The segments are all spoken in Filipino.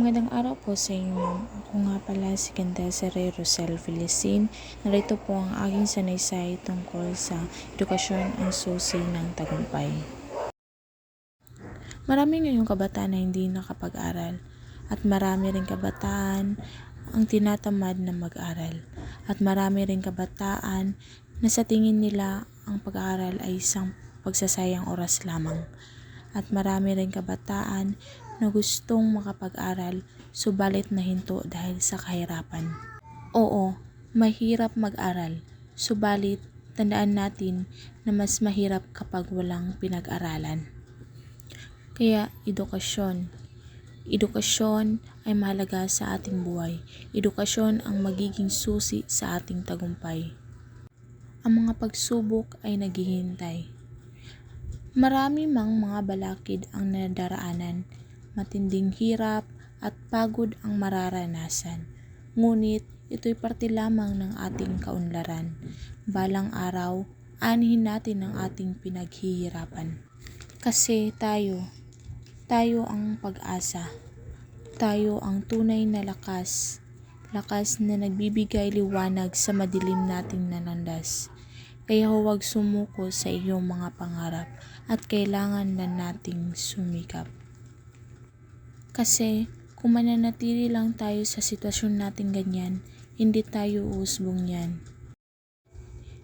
Magandang araw po sa inyo, ma'am. Ako nga pala si Candesere Rosel Felicin. Narito po ang aking sanaysay tungkol sa edukasyon ang susi ng tagumpay. Marami ngayong kabataan na hindi nakapag-aral at marami ring kabataan ang tinatamad na mag-aral at marami ring kabataan na sa tingin nila ang pag-aaral ay isang pagsasayang oras lamang. At marami ring kabataan na gustong makapag-aral subalit nahinto dahil sa kahirapan. Oo, mahirap mag-aral, subalit tandaan natin na mas mahirap kapag walang pinag-aralan. Kaya edukasyon. Edukasyon ay mahalaga sa ating buhay. Edukasyon ang magiging susi sa ating tagumpay. Ang mga pagsubok ay naghihintay. Marami mang mga balakid ang nadaraanan, matinding hirap at pagod ang mararanasan. Ngunit ito'y parte lamang ng ating kaunlaran. Balang araw, aanihin natin ang ating pinaghihirapan. Kasi tayo ang pag-asa. Tayo ang tunay na lakas na nagbibigay liwanag sa madilim nating nanandas. Kaya huwag sumuko sa iyong mga pangarap at kailangan na nating sumikap. Kasi kung mananatili lang tayo sa sitwasyon nating ganyan, hindi tayo uusbong yan.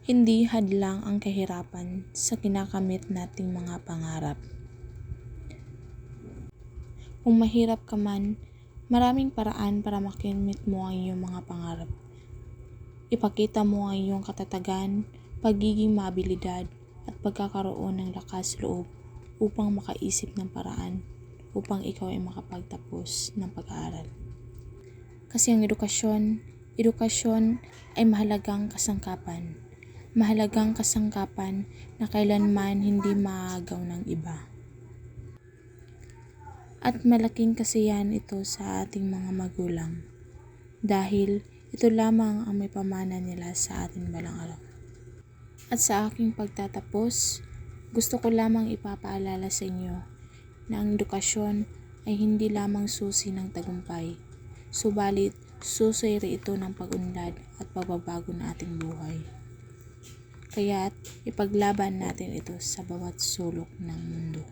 Hindi hadlang ang kahirapan sa kinakamit nating mga pangarap. Kung mahirap ka man, maraming paraan para makamit mo ang iyong mga pangarap. Ipakita mo ang iyong katatagan, pagiging maabilidad at pagkakaroon ng lakas loob upang makaisip ng paraan upang ikaw ay makapagtapos ng pag-aaral. Kasi ang edukasyon ay mahalagang kasangkapan. Mahalagang kasangkapan na kailanman hindi maagaw ng iba. At malaking kasiyahan ito sa ating mga magulang dahil ito lamang ang may pamana nila sa atin balang araw. At sa aking pagtatapos, gusto ko lamang ipapaalala sa inyo na ang edukasyon ay hindi lamang susi ng tagumpay, subalit susi rin ito ng pag-unlad at pagbabago ng ating buhay. Kaya't ipaglaban natin ito sa bawat sulok ng mundo.